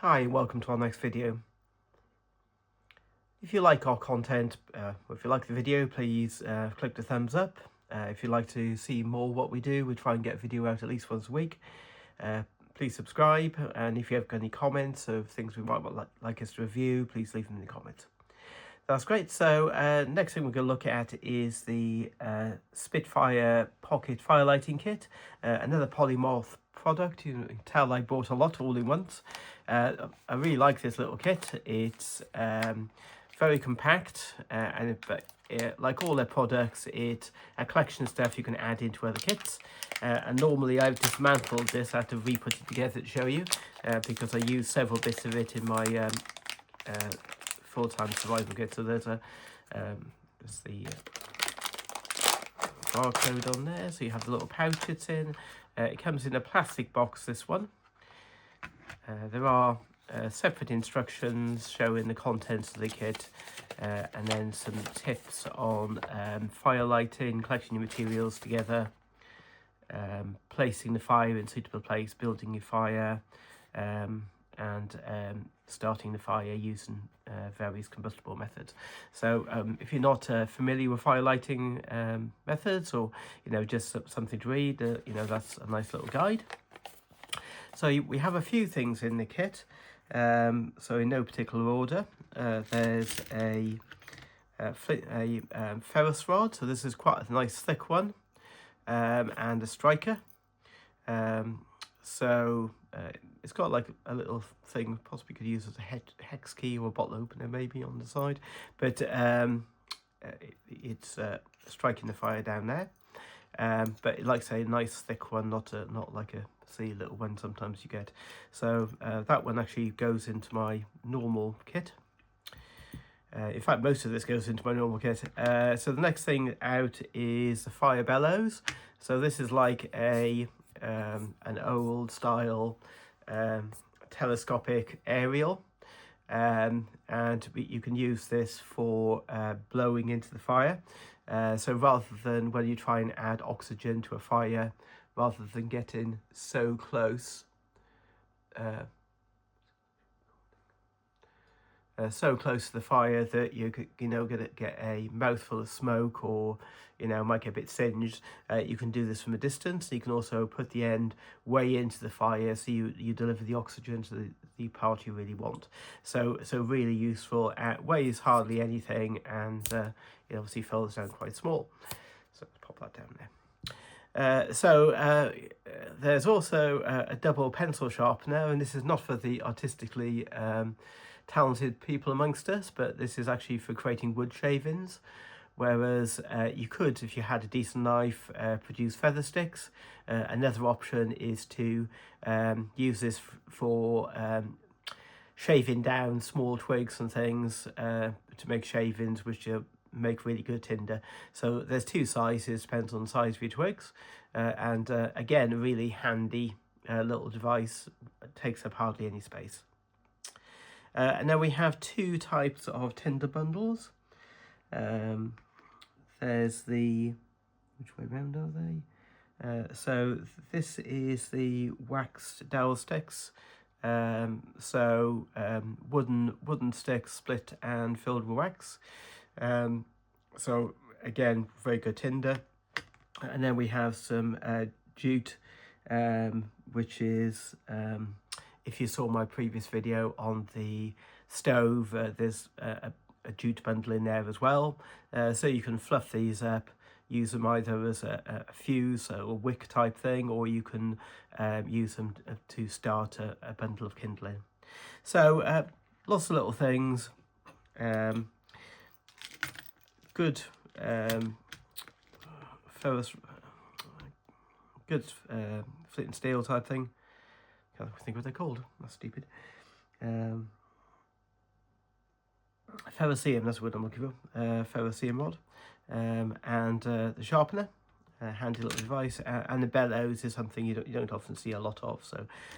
Hi, and welcome to our next video. If you like our content, or if you like the video, please click the thumbs up. If you'd like to see more what we do, we try and get a video out at least once a week. Please subscribe, and if you have any comments of things we might like us to review, please leave them in the comments. That's great. So next thing we're going to look at is the Spitfire Pocket Fire Lighting Kit, another Polymath product. You can tell I bought a lot all in once. I really like this little kit. It's very compact, but like all their products, it's a collection of stuff you can add into other kits. And normally I've dismantled this. I have to re-put it together to show you because I use several bits of it in my full-time survival kit. So there's the barcode on there, so you have the little pouch it's in. It comes in a plastic box, this one. There are separate instructions showing the contents of the kit, and then some tips on fire lighting, collecting your materials together, placing the fire in suitable place, building your fire, and starting the fire using various combustible methods. So if you're not familiar with fire lighting methods, or just something to read, that's a nice little guide. So we have a few things in the kit. So in no particular order, there's a ferrous rod. So this is quite a nice thick one, and a striker. It's got like a little thing, possibly could use as a hex key or a bottle opener maybe on the side, but it's striking the fire down there. But like I say, a nice thick one, not like a silly little one sometimes you get. So that one actually goes into my normal kit. In fact, most of this goes into my normal kit. So the next thing out is the fire bellows. So this is like an old style telescopic aerial, and you can use this for blowing into the fire. So rather than when you try and add oxygen to a fire, rather than getting so close to the fire that you're gonna get a mouthful of smoke, or might get a bit singed, you can do this from a distance. You can also put the end way into the fire, so you deliver the oxygen to the part you really want. So really useful. Weighs hardly anything, and it obviously folds down quite small. So let's pop that down there. There's also a double pencil sharpener, and this is not for the artistically talented people amongst us, but this is actually for creating wood shavings. Whereas you could, if you had a decent knife, produce feather sticks. Another option is to use this for shaving down small twigs and things to make shavings, which make really good tinder. So there's two sizes, depends on the size of your twigs, and again, a really handy little device. It takes up hardly any space. And then we have two types of tinder bundles. There's which way round are they? So this is the waxed dowel sticks. Wooden sticks split and filled with wax. So again, very good tinder. And then we have some jute, which is, if you saw my previous video on the stove, there's a jute bundle in there as well. So you can fluff these up, use them either as a fuse or a wick type thing, or you can use them to start a bundle of kindling. So lots of little things. Good ferrous, good flint and steel type thing. Can't think what they're called. That's stupid. Ferrocerium, that's what I'm looking for. Ferrocerium rod, and the sharpener, handy little device, and the bellows is something you don't often see a lot of.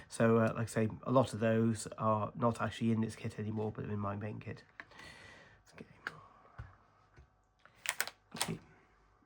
So like I say, a lot of those are not actually in this kit anymore, but in my main kit. Okay.